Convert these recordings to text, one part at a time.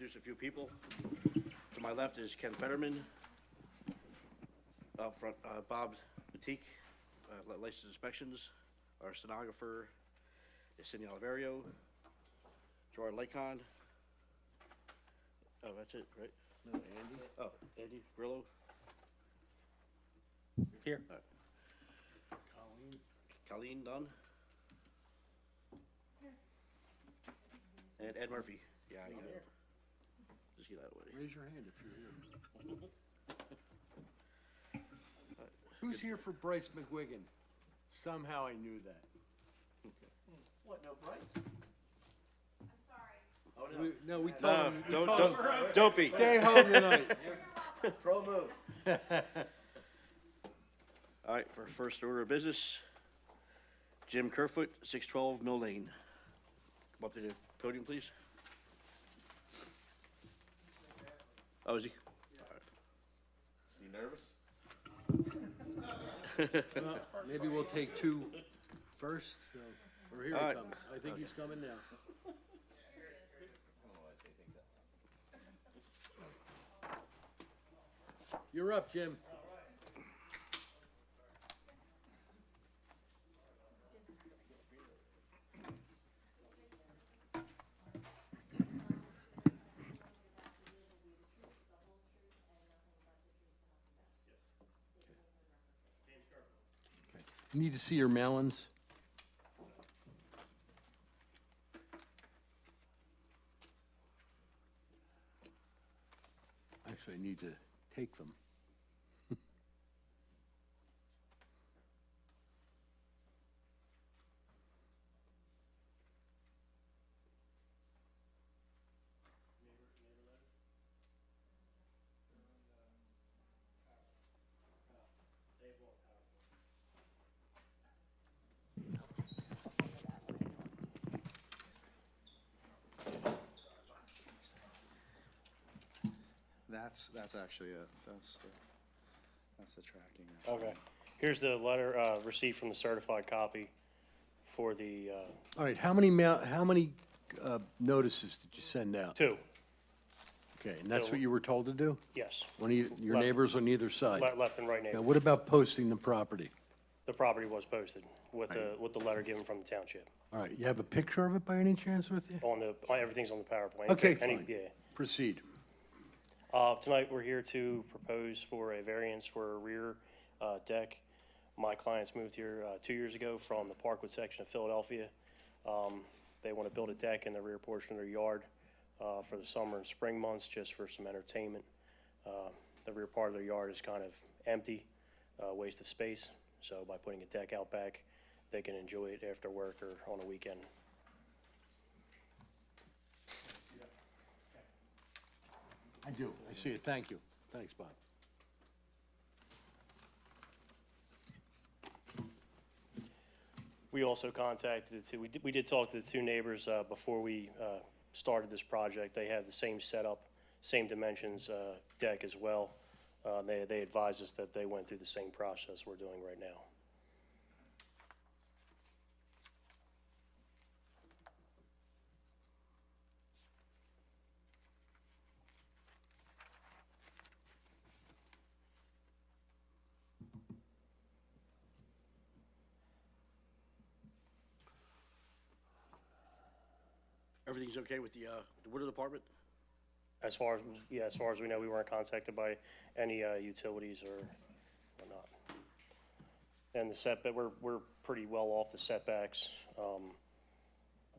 introduce a few people. To my left is Ken Fetterman. Up front, Bob Batik, licensed inspections. Our stenographer is Cindy Oliverio. Gerard Lakon. Oh, that's it, right? No, Andy? Oh, Andy Grillo. Here. All right. Colleen Dunn. And Ed Murphy. Yeah, I got it. Just get out of the way. Raise your hand if you're here. Who's here for Bryce McGuigan? Somehow I knew that. What, no Bryce? Oh, No, we told him. Don't be. Stay home tonight. Pro move. All right, for first order of business, Jim Kerfoot, 612 Mill Lane. Come up to the podium, please. Oh, is he? Is he nervous? Well, maybe we'll take two first. So, or here All he right. comes. I think he's coming now. You're up, Jim. You need to see your melons. Actually, I need to take them. That's actually it. That's the tracking. Okay. Here's the letter, received from the certified copy for the, All right, how many notices did you send out? 2, Okay, and that's So- what you were told to do? yes. One of your Left. neighbors on either side? Left and right Now, neighbor. what about posting the property? The property was posted with the letter given from the township. All right, you have a picture of it by any chance with you? Everything's on the PowerPoint. Okay, Any- fine. Yeah. Proceed. Tonight, we're here to propose for a variance for a rear deck. My clients moved here 2 years ago from the Parkwood section of Philadelphia. They want to build a deck in the rear portion of their yard for the summer and spring months, just for some entertainment. The rear part of their yard is kind of empty, waste of space. So by putting a deck out back, they can enjoy it after work or on a weekend. I do. I see it. Thank you. Thanks, Bob. We also contacted the two, we did talk to the two neighbors before we started this project. They have the same setup, same dimensions deck as well. They advised us that they went through the same process we're doing right now. Everything's okay with the water department? As far as we know, we weren't contacted by any utilities or whatnot. And the setback, we're pretty well off the setbacks.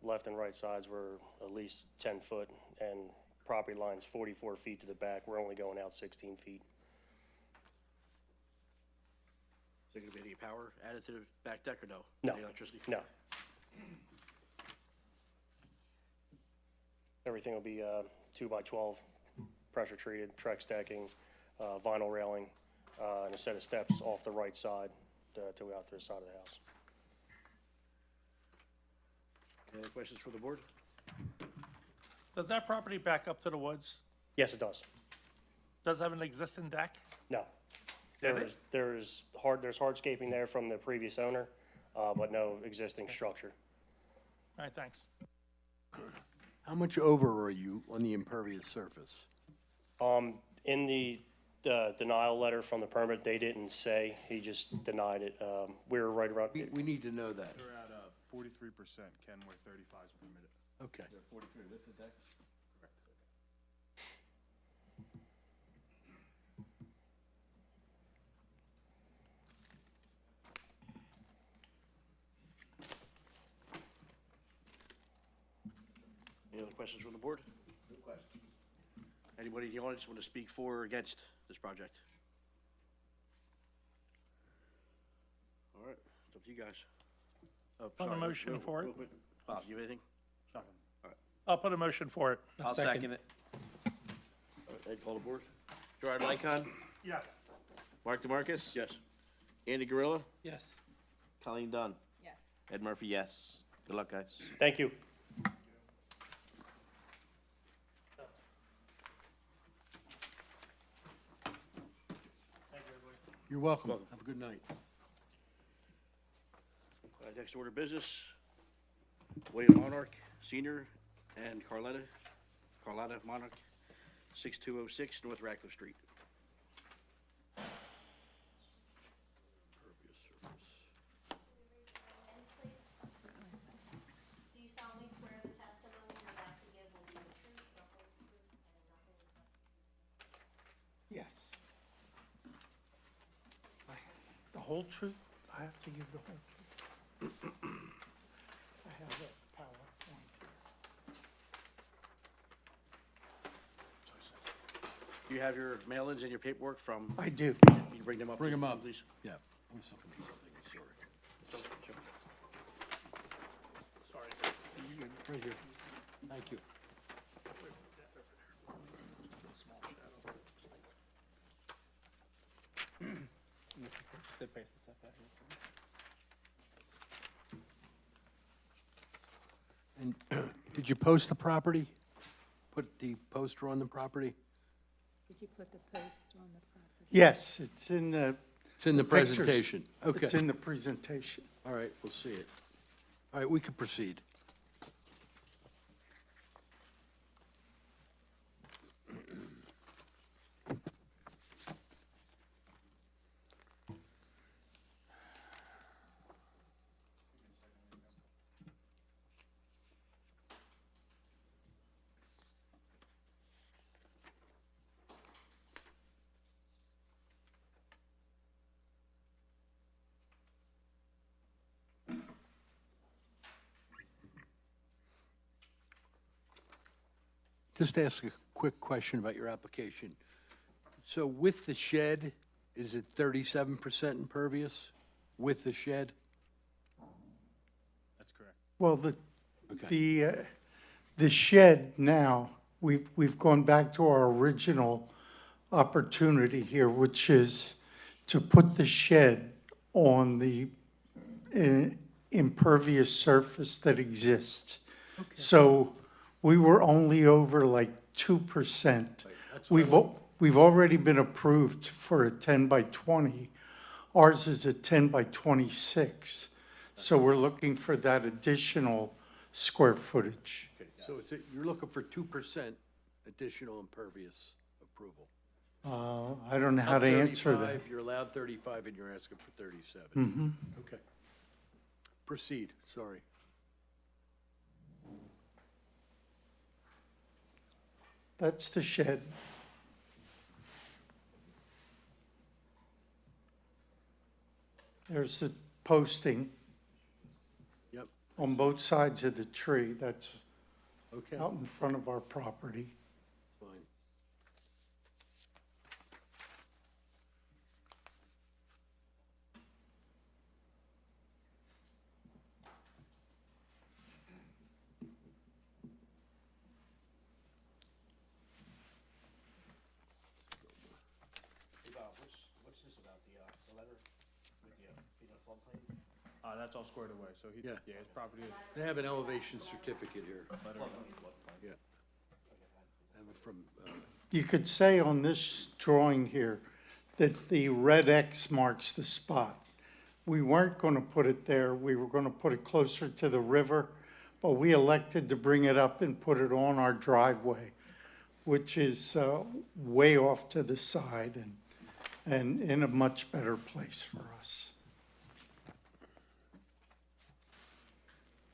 Left and right sides were at least 10 foot, and property line's 44 feet to the back. We're only going out 16 feet. Is there gonna be any power added to the back deck or no? No. Any electricity? No. Everything will be 2x12, pressure treated, Trex decking, vinyl railing, and a set of steps off the right side to go out to the side of the house. Any questions for the board? Does that property back up to the woods? Yes, it does. Does it have an existing deck? No. Did it? There's hardscaping there from the previous owner, but no existing structure. All right, thanks. How much over are you on the impervious surface? In the denial letter from the permit, they didn't say, he just denied it. We were right around, We need to know that. We're at 43%, Ken, where 35 is permitted. Okay. 43 with the deck? Any other questions from the board? No questions. Anybody in the audience want to speak for or against this project? All right, it's up to you guys. Oh, On a sorry, motion for it? real quick. Bob, you have anything? I'll put a motion for it. I'll second it. All right, Ed, call the board? Gerard Lycon, Yes. Mark DeMarcus, Yes. Andy Gorilla, Yes. Colleen Dunn, Yes. Ed Murphy, yes. Good luck, guys. thank you. You're welcome. Welcome. Have a good night. Next order of business, William Monarch Senior and Carlotta Monarch, 6206 North Radcliffe Street. Do you solemnly swear the testimony you're about to give will be the truth, the whole truth, and nothing but Yes. The whole truth? I have to give the whole truth. I have a PowerPoint here. Do you have your mail-ins and your paperwork from, I do. can you bring them up? Bring them up. Please. Yeah. I was looking at something, sorry. Sorry. Right here. Thank you. And did you post the property? Put the poster on the property? Did you put the post on the property? Yes, it's in the. It's in the pictures. presentation. Okay. It's in the presentation. All right, we'll see it. All right, we can proceed. Just ask a quick question about your application. So with the shed, is it 37% impervious with the shed? That's correct. Well, Okay. the shed now, we've gone back to our original opportunity here, which is to put the shed on the impervious surface that exists. So we were only over like 2%. We've already been approved for a 10 by 20. Ours is a 10 by 26. So we're looking for that additional square footage. Okay, so you're looking for 2% additional impervious approval? I don't know how to answer that. 35, you're allowed 35 and you're asking for 37? Okay. Proceed, sorry. That's the shed. There's the posting Yep, on both sides of the tree. That's okay, out in front of our property. fine. Hey, Bob, what's this about, the letter with the, being a floodplain? That's all squared away, so he, Yeah. yeah, his property is They have an elevation certificate here. better. Yeah. I have it from, You could say on this drawing here that the red X marks the spot. We weren't going to put it there. We were going to put it closer to the river, but we elected to bring it up and put it on our driveway, which is way off to the side and in a much better place for us.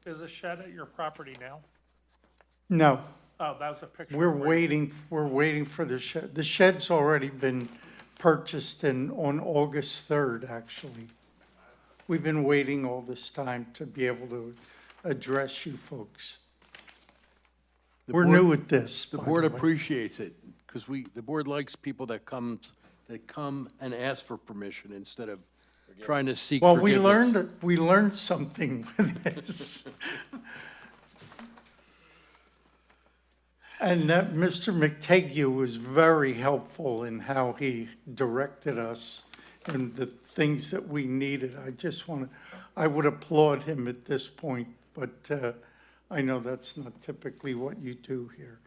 Is a shed at your property now? No, Oh, that was a picture. we're where- waiting for the shed. The shed's already been purchased on August 3rd, actually. We've been waiting all this time to be able to address you folks. We're board- new at this, The by board the way. appreciates it, because the board likes people that come and ask for permission instead of trying to seek Well, forgiveness. we learned something with this. And that Mr. McTague was very helpful in how he directed us and the things that we needed. I would applaud him at this point, but I know that's not typically what you do here.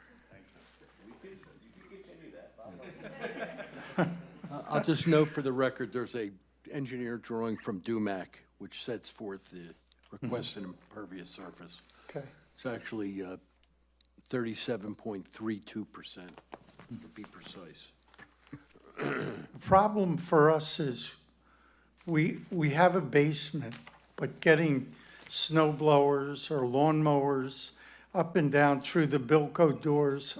I'll just note for the record, there's a engineer drawing from DUMAC, which sets forth the requested impervious surface. Okay. It's actually 37.32%, to be precise. The problem for us is we have a basement, but getting snow blowers or lawn mowers up and down through the Bilco doors,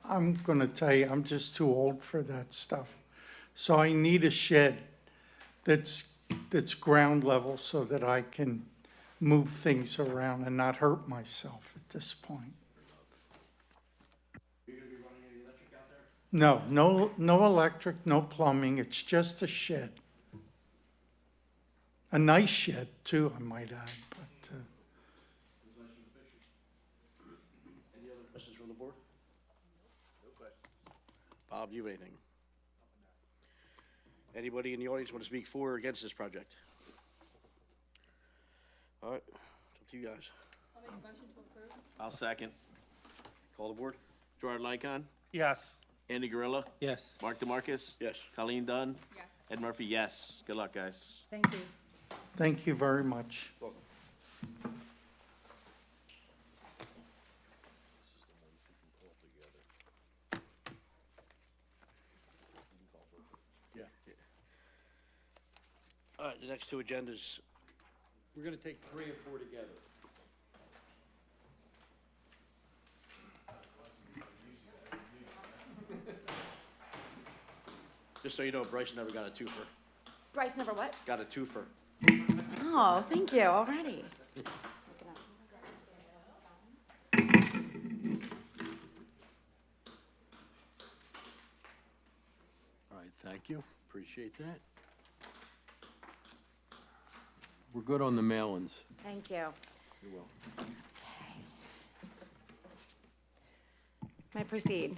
I'm gonna tell you, I'm just too old for that stuff. So I need a shed that's ground level so that I can move things around and not hurt myself at this point. No electric, no plumbing, it's just a shed. A nice shed too, I might add, but, Any other questions from the board? No questions. Bob, do you have anything? Anybody in the audience want to speak for or against this project? All right, it's up to you guys. I'll second. Call the board? Gerard Lycon, Yes. Andy Gorilla, Yes. Mark DeMarcus, Yes. Colleen Dunn, Yes. Ed Murphy, yes. Good luck, guys. Thank you. thank you very much. All right, the next two agendas, We're going to take 3 and 4 together. just so you know, Bryce never got a twofer. Bryce, number what? Got a twofer. Oh, thank you, already. All right, thank you, appreciate that. We're good on the mail-ins. Thank you. You're welcome. May I proceed?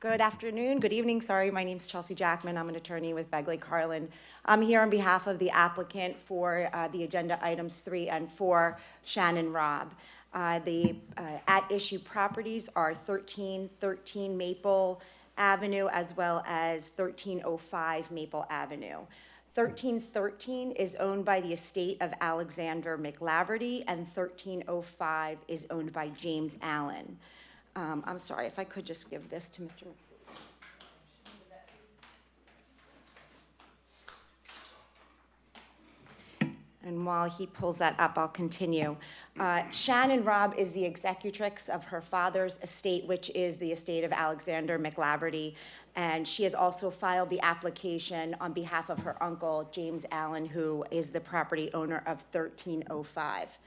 Good afternoon, good evening, sorry, my name's Chelsea Jackman, I'm an attorney with Begley Carlin. I'm here on behalf of the applicant for the agenda items 3 and 4, Shannon Robb. The at-issue properties are 1313 Maple Avenue as well as 1305 Maple Avenue. 1313 is owned by the estate of Alexander McLaverty, and 1305 is owned by James Allen. I'm sorry, if I could just give this to Mr. And while he pulls that up, I'll continue. Shannon Robb is the executrix of her father's estate, which is the estate of Alexander McLaverty, and she has also filed the application on behalf of her uncle, James Allen, who is the property owner of 1305.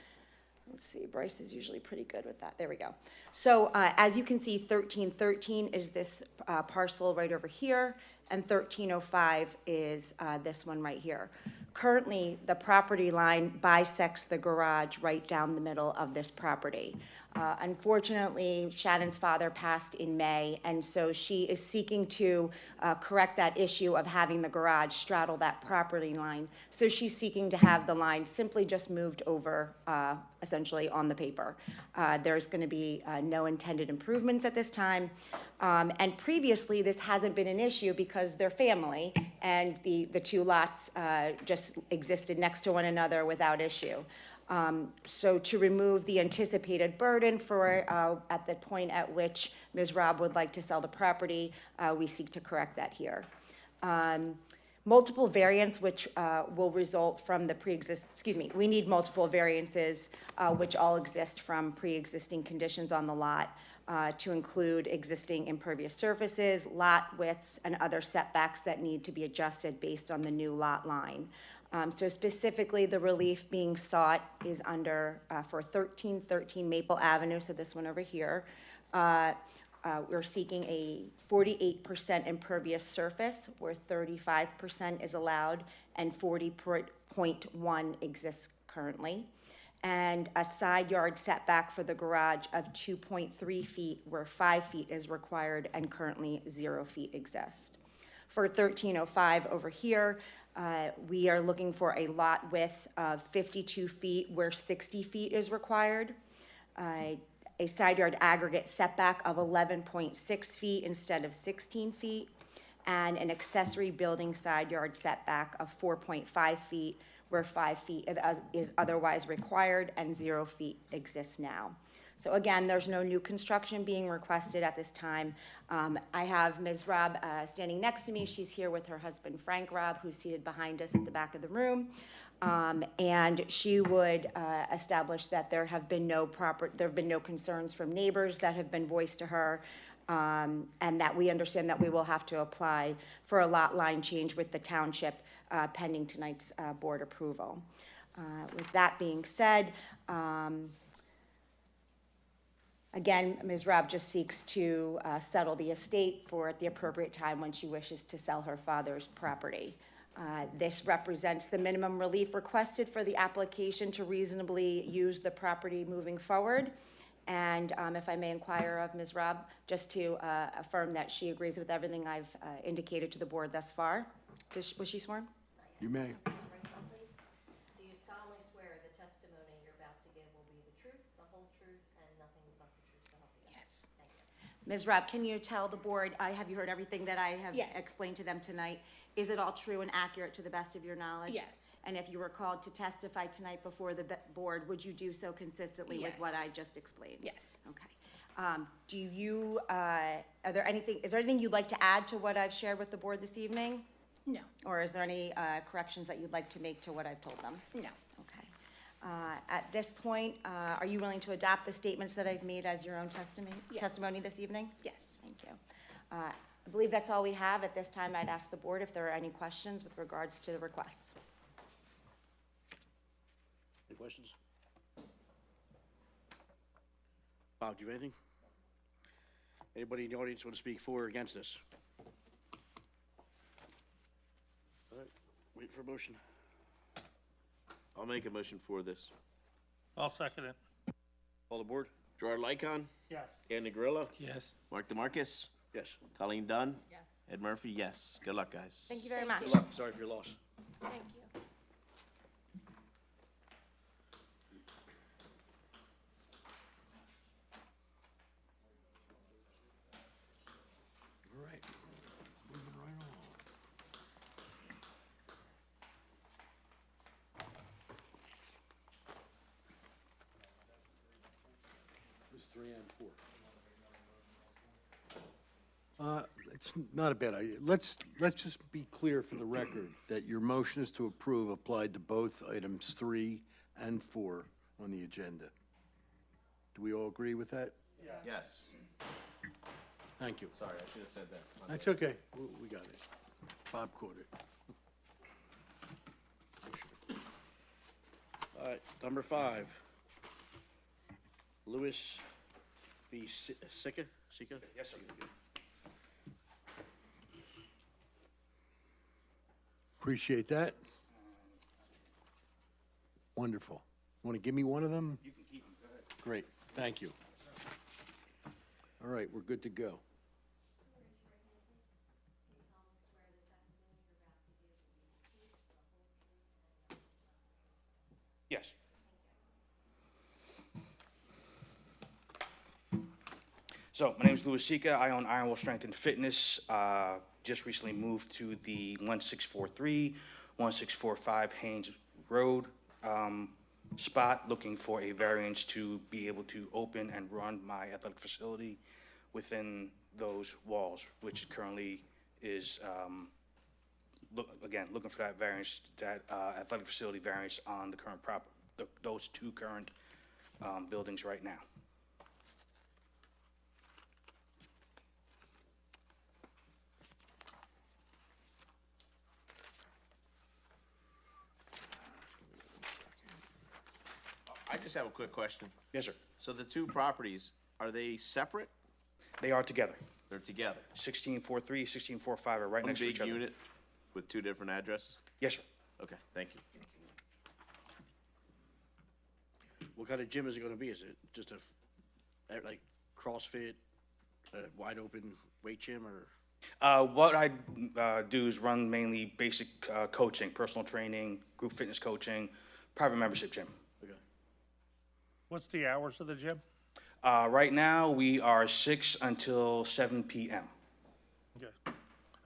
Let's see, Bryce is usually pretty good with that. There we go. So as you can see, 1313 is this parcel right over here, and 1305 is this one right here. Currently, the property line bisects the garage right down the middle of this property. Unfortunately, Shannon's father passed in May, and so she is seeking to correct that issue of having the garage straddle that property line. So she's seeking to have the line simply just moved over, essentially on the paper. There's going to be no intended improvements at this time. And previously, this hasn't been an issue because they're family, and the two lots just existed next to one another without issue. So to remove the anticipated burden for, at the point at which Ms. Robb would like to sell the property, we seek to correct that here. Multiple variants, which will result from the we need multiple variances, which all exist from pre-existing conditions on the lot, to include existing impervious surfaces, lot widths, and other setbacks that need to be adjusted based on the new lot line. So specifically, the relief being sought is under, for 1313 Maple Avenue, so this one over here. We're seeking a 48% impervious surface where 35% is allowed and 40.1 exists currently. And a side yard setback for the garage of 2.3 feet where 5 feet is required and currently 0 feet exist. For 1305 over here, we are looking for a lot width of 52 feet where 60 feet is required. A side yard aggregate setback of 11.6 feet instead of 16 feet, and an accessory building side yard setback of 4.5 feet, where 5 feet is otherwise required and 0 feet exists now. So again, there's no new construction being requested at this time. I have Ms. Robb standing next to me. She's here with her husband, Frank Robb, who's seated behind us at the back of the room. And she would establish that there have been no concerns from neighbors that have been voiced to her, and that we understand that we will have to apply for a lot line change with the township pending tonight's board approval. With that being said, again, Ms. Robb just seeks to settle the estate for at the appropriate time when she wishes to sell her father's property. This represents the minimum relief requested for the application to reasonably use the property moving forward. And if I may inquire of Ms. Robb, just to affirm that she agrees with everything I've indicated to the board thus far. Was she sworn? You may. Raise your hand, please. Do you solemnly swear the testimony you're about to give will be the truth, the whole truth, and nothing but the truth, so help you God? Yes. Thank you. Ms. Robb, can you tell the board, have you heard everything that I have Yes. explained to them tonight? Is it all true and accurate to the best of your knowledge? Yes. And if you were called to testify tonight before the board, would you do so consistently with what Yes. I just explained? Yes. Okay. Do you, is there anything you'd like to add to what I've shared with the board this evening? No. Or is there any corrections that you'd like to make to what I've told them? No. Okay. At this point, are you willing to adopt the statements that I've made as your own Yes. testimony this evening? Yes. Thank you. I believe that's all we have. At this time, I'd ask the board if there are any questions with regards to the requests. Any questions? Bob, do you have anything? Anybody in the audience want to speak for or against this? All right, wait for a motion. I'll make a motion for this. I'll second it. All aboard? Gerard Lycon, Yes. Andy Grillo, Yes. Mark DeMarcus, Yes. Colleen Dunn, Yes. Ed Murphy, yes. Good luck, guys. Thank you very much. Good luck. Sorry for your loss. Thank you. All right. Moving right along. There's 3 and 4. It's not a bad idea. Let's just be clear for the record that your motion is to approve applied to both items 3 and 4 on the agenda. Do we all agree with that? Yes. Thank you. Sorry, I should have said that. My That's okay. We got it. Bob caught it. All right, number 5. Lewis v. Sika? Yes, sir. Appreciate that. Wonderful. Want to give me one of them? You can keep them. Go ahead. Great. Thank you. All right, we're good to go. Yes. So, my name is Louis Sika. I own Ironwell Strength and Fitness. Just recently moved to the 1643, 1645 Haynes Road. spot, looking for a variance to be able to open and run my athletic facility within those walls, which currently is, looking for that variance, that athletic facility variance on the current those two current buildings right now. I just have a quick question. Yes, sir. So the two properties, are they separate? They are together. They're together? 1643, 1645 are right One next to big each other. unit with two different addresses? Yes, sir. Okay, thank you. What kind of gym is it gonna be? Is it just like CrossFit, wide open weight gym, or? What I do is run mainly basic coaching, personal training, group fitness coaching, private membership gym. Okay. What's the hours of the gym? Right now, we are 6 until 7 p.m. Okay.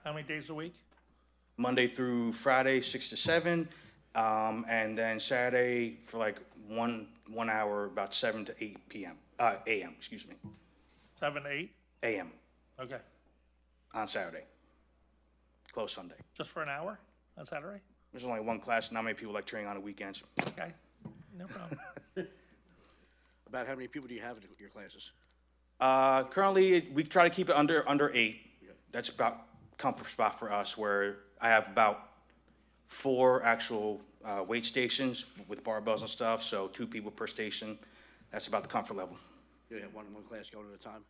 How many days a week? Monday through Friday, 6 to 7, and then Saturday for like one hour, about 7 to 8 p.m. A.m. Excuse me, 7 to 8? A.m. Okay. on Saturday. Close Sunday. Just for an hour on Saturday? There's only one class. Not many people like training on the weekends. Okay. No problem. About how many people do you have in your classes? Currently, we try to keep it under 8. That's about comfort spot for us, where I have about 4 actual weight stations with barbells and stuff, so 2 people per station. That's about the comfort level. You have one class going at a time?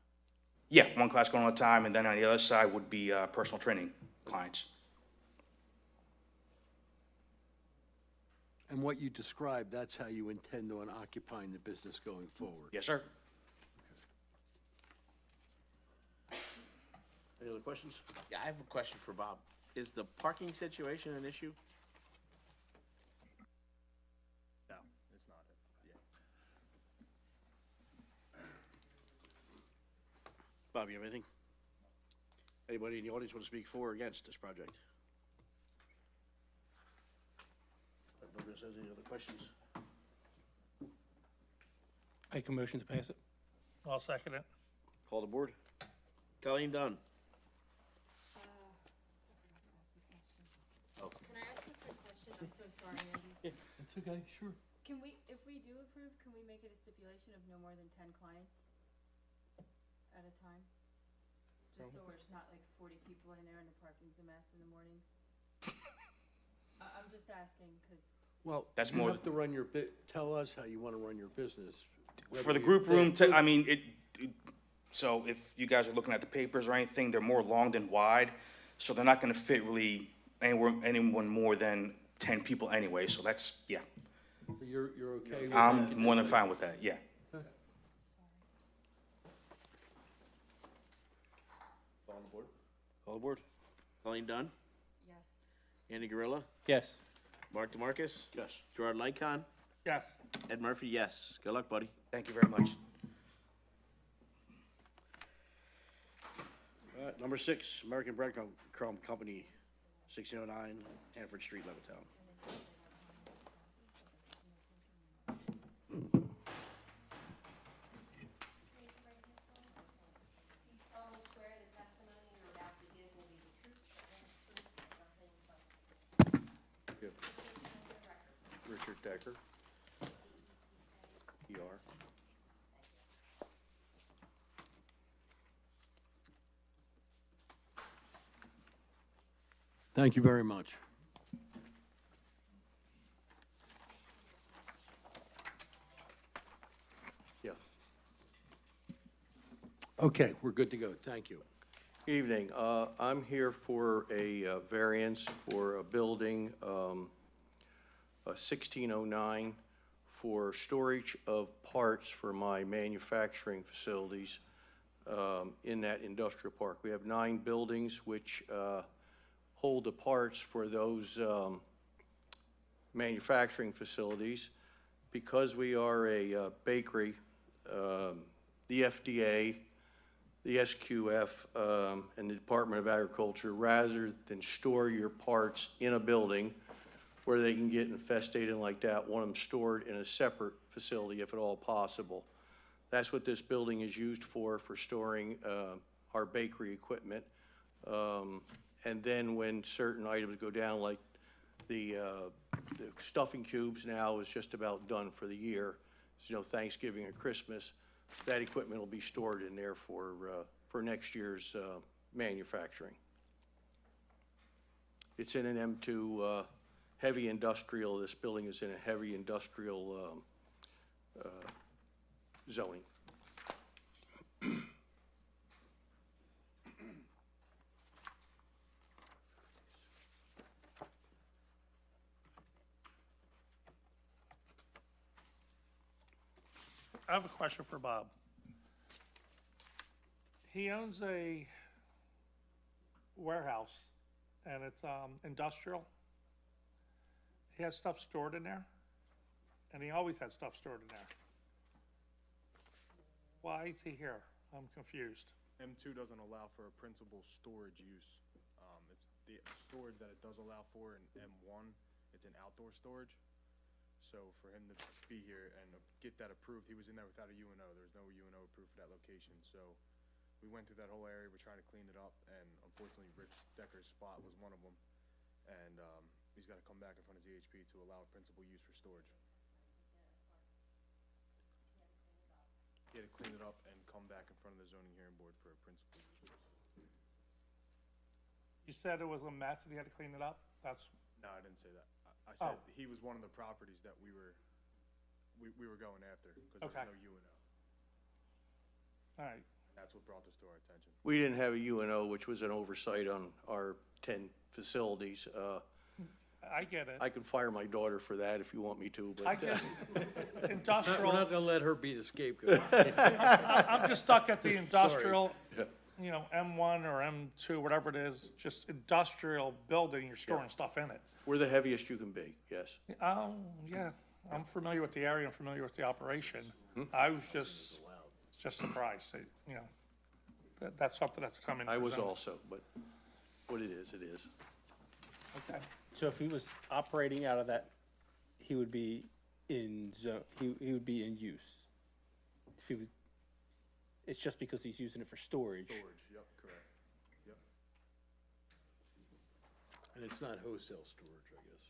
Yeah, one class going on at a time, and then on the other side would be personal training clients. And what you described, that's how you intend on occupying the business going forward? Yes, sir. Any other questions? Yeah, I have a question for Bob. Is the parking situation an issue? No, it's not. Bob, you have anything? Anybody in the audience want to speak for or against this project? If nobody else has any other questions? Make a motion to pass it. I'll second it. Call the board? Colleen Dunn? Can I ask you a quick question? I'm so sorry, Andy. That's okay, sure. Can we, if we do approve, can we make it a stipulation of no more than 10 clients at a time? Just so it's not like 40 people in there and the parking's a mess in the mornings? I'm just asking, because, Well, That's you more have to run your tell us how you want to run your business. For the group room, I mean, so if you guys are looking at the papers or anything, they're more long than wide, so they're not gonna fit really anyone more than 10 people anyway, so that's, yeah. You're okay with I'm that? more than fine with that, yeah. Call the board? Call the board? Colleen Dunn? yes. Andy Gorilla? Yes. Mark DeMarcus? Yes. Gerard Lycon? Yes. Ed Murphy, yes. Good luck, buddy. Thank you very much. Number 6, American Breadcrumb Company, 1609 Hanford Street, Levittown. You solemnly swear the testimony you're about to give will be the truth, the whole truth, and nothing but the truth. Good. Please state your record. Richard Decker, ER. Thank you very much. Yeah. Okay, we're good to go. Thank you. Evening. I'm here for a variance for a building, 1609, for storage of parts for my manufacturing facilities in that industrial park. We have 9 buildings which hold the parts for those manufacturing facilities. Because we are a bakery, the FDA, the SQF, and the Department of Agriculture, rather than store your parts in a building, where they can get infested and like that, want them stored in a separate facility if at all possible. That's what this building is used for storing our bakery equipment. And then when certain items go down, like the stuffing cubes now is just about done for the year. You know, Thanksgiving and Christmas, that equipment will be stored in there for next year's manufacturing. It's in an M2 heavy industrial. This building is in a heavy industrial zoning. I have a question for Bob. He owns a warehouse, and it's industrial. He has stuff stored in there, and he always had stuff stored in there. Why is he here? I'm confused. M2 doesn't allow for a principal storage use. It's the storage that it does allow for in M1, it's an outdoor storage. So for him to be here and get that approved, he was in there without a UNO. There was no UNO approved for that location. So we went through that whole area, we're trying to clean it up, and unfortunately Rich Decker's spot was one of them. And he's got to come back in front of ZHP to allow principal use for storage. He had to clean it up and come back in front of the zoning hearing board for a principal use. You said it was a mess and he had to clean it up? That's, No, I didn't say that. I said Oh. he was one of the properties that we were going after because Okay. there was no UNO. all right. That's what brought this to our attention. We didn't have a UNO, which was an oversight on our 10 facilities. I get it. I can fire my daughter for that if you want me to, but. I just, We're industrial, not gonna let her be the scapegoat. I'm just stuck at the industrial, Yeah. you know, M1 or M2, whatever it is, just industrial building, you're storing stuff in it. We're the heaviest you can be, yes. Yeah, I'm familiar with the area, I'm familiar with the operation. I was just surprised, that, you know, that's something that's coming. I was also, but what it is, it is. Okay. So if he was operating out of that, he would be in zone, he would be in use. If he was, it's just because he's using it for storage. Storage, yep, correct. Yep. And it's not wholesale storage, I guess.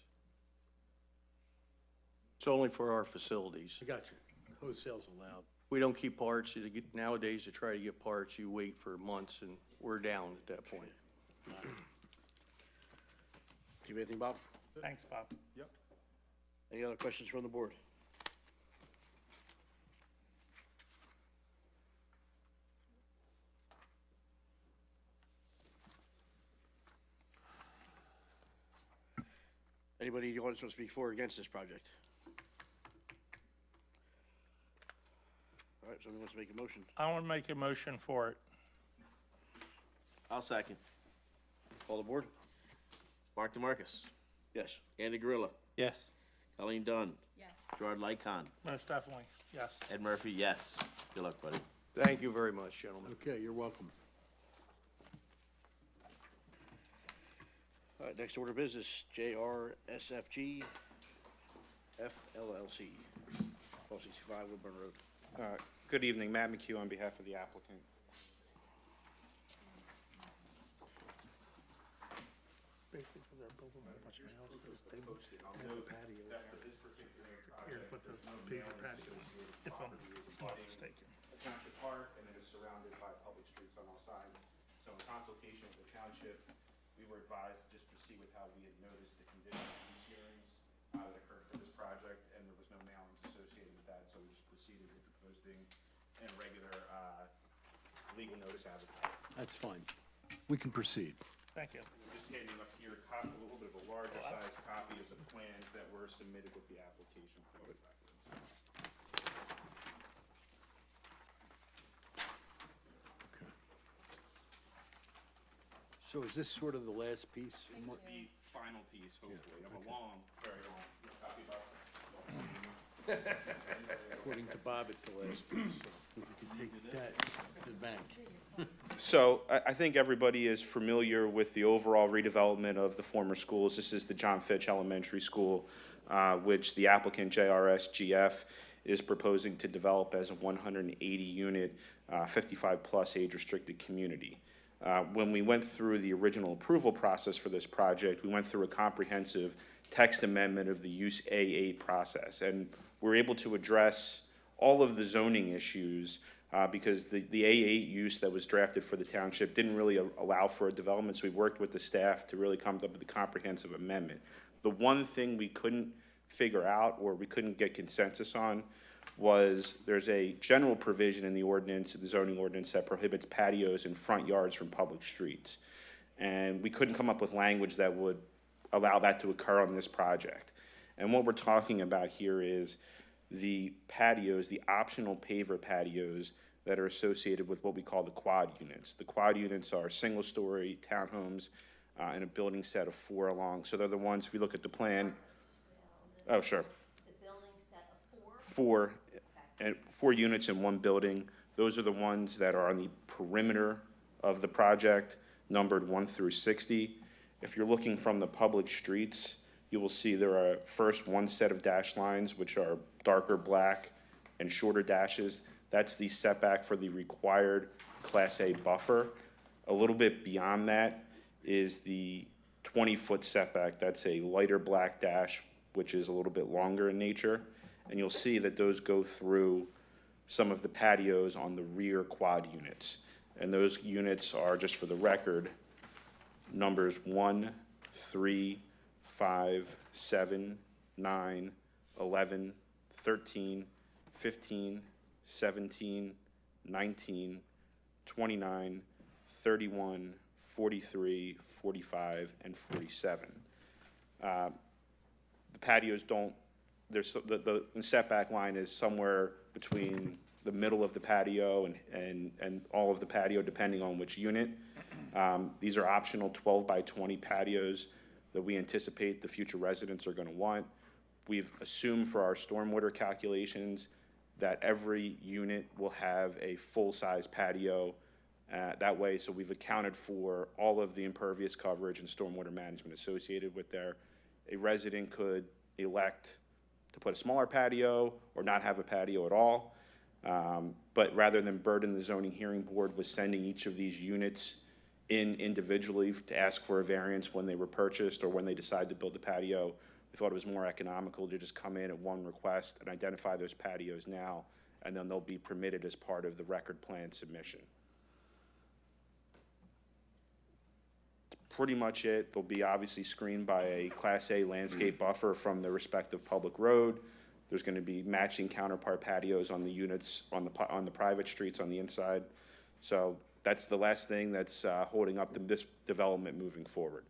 It's only for our facilities. I got you. Wholesale's allowed. We don't keep parts. Nowadays, to try to get parts, you wait for months, and we're down at that point. Do you have anything, Bob? Thanks, Bob. Yep. Any other questions from the board? Anybody in the audience wants to speak for or against this project? All right, somebody wants to make a motion. I want to make a motion for it. I'll second. Call the board? Mark DeMarcus, Yes. Andy Gorilla, Yes. Colleen Dunn, Yes. Gerard Lycon, Most definitely, yes. Ed Murphy, yes. Good luck, buddy. Thank you very much, gentlemen. Okay, you're welcome. All right, next order of business, JRSFG FLLC, 1265 Woodburn Road. Good evening, Matt McHugh on behalf of the applicant. Basically, they're building a bunch of houses, they have a patio there. Here to put the bigger patio, if I'm not mistaken. A township park, and it is surrounded by public streets on all sides. So in consultation with the township, we were advised to just proceed with how we had noticed the conditional use hearings that occurred for this project, and there was no mailings associated with that, so we just proceeded with the posting and regular legal notice advertising. That's fine. We can proceed. Thank you. We're just handing up here a little bit of a larger size copy of the plans that were submitted with the application for the reference. Okay. So is this sort of the last piece? This is the final piece, hopefully. I have a long, very long copy about According to Bob, it's the last piece, so if you could take that to the bank. So I think everybody is familiar with the overall redevelopment of the former schools. This is the John Fitch Elementary School, which the applicant JRSGF is proposing to develop as a 180-unit, 55-plus age-restricted community. When we went through the original approval process for this project, we went through a comprehensive text amendment of the use A8 process, and we're able to address all of the zoning issues because the A8 use that was drafted for the township didn't really allow for a development, so we worked with the staff to really come up with a comprehensive amendment. The one thing we couldn't figure out or we couldn't get consensus on was there's a general provision in the ordinance, the zoning ordinance, that prohibits patios in front yards from public streets. And we couldn't come up with language that would allow that to occur on this project. And what we're talking about here is the patios, the optional paver patios that are associated with what we call the quad units. The quad units are single-story townhomes in a building set of 4 along. So they're the ones, if you look at the plan. Oh, sure. The building set of 4 and 4 units in one building. Those are the ones that are on the perimeter of the project, numbered 1 through 60. If you're looking from the public streets, you will see there are first one set of dash lines, which are darker black and shorter dashes. That's the setback for the required Class A buffer. A little bit beyond that is the 20-foot setback. That's a lighter black dash, which is a little bit longer in nature. And you'll see that those go through some of the patios on the rear quad units. And those units are, just for the record, numbers 1, 3, 5, 7, 9, 11, 13, 15, 17, 19, 29, 31, 43, 45, and 47. The patios don't, the setback line is somewhere between the middle of the patio and all of the patio, depending on which unit. These are optional 12 by 20 patios that we anticipate the future residents are going to want. We've assumed for our stormwater calculations that every unit will have a full-size patio that way, so we've accounted for all of the impervious coverage and stormwater management associated with there. A resident could elect to put a smaller patio or not have a patio at all, but rather than burden the zoning hearing board with sending each of these units in individually to ask for a variance when they were purchased or when they decide to build the patio, we thought it was more economical to just come in at one request and identify those patios now, and then they'll be permitted as part of the record plan submission. That's pretty much it. They'll be obviously screened by a Class A landscape buffer from the respective public road. There's going to be matching counterpart patios on the units on the private streets on the inside. So that's the last thing that's holding up this development moving forward.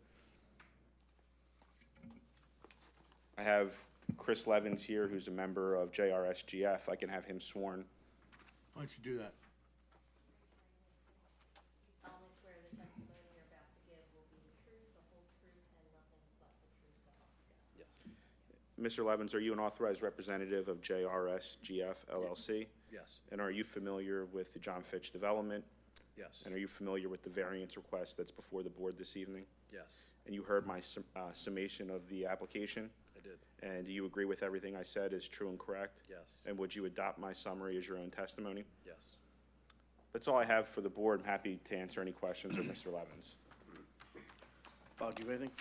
I have Chris Levins here, who's a member of JRSGF. I can have him sworn. Why don't you do that? You solemnly swear the testimony you're about to give will be the truth, the whole truth, and nothing but the truth, so help you God. Mr. Levins, are you an authorized representative of JRSGF LLC? Yes. And are you familiar with the John Fitch development? Yes. And are you familiar with the variance request that's before the board this evening? Yes. And you heard my summation of the application? I did. And do you agree with everything I said is true and correct? Yes. And would you adopt my summary as your own testimony? Yes. That's all I have for the board. I'm happy to answer any questions of Mr. Levins. Bob, do you have anything?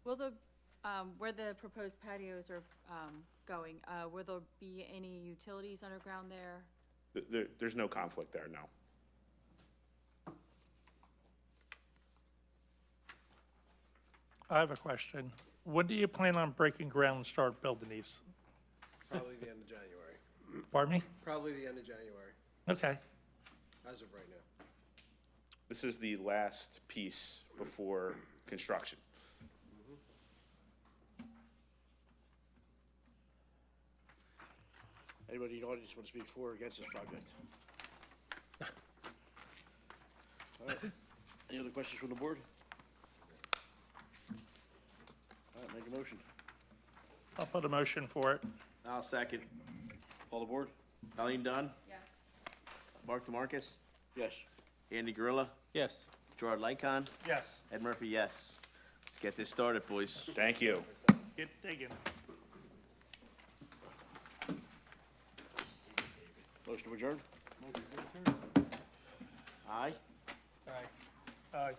Will the, where the proposed patios are going, will there be any utilities underground there? There's no conflict there, no. I have a question. When do you plan on breaking ground and start building these? Probably the end of January. Pardon me? Probably the end of January, Okay. as of right now. This is the last piece before construction. Anybody in the audience want to speak for or against this project? All right. Any other questions from the board? All right, make a motion. I'll put a motion for it. I'll second. Call the board? Colleen Dunn, Yes. Mark DeMarcus, Yes. Andy Gorilla, Yes. Gerard Lycon, Yes. Ed Murphy, yes. Let's get this started, boys. Thank you. Get digging. Motion to adjourn? Aye? Aye.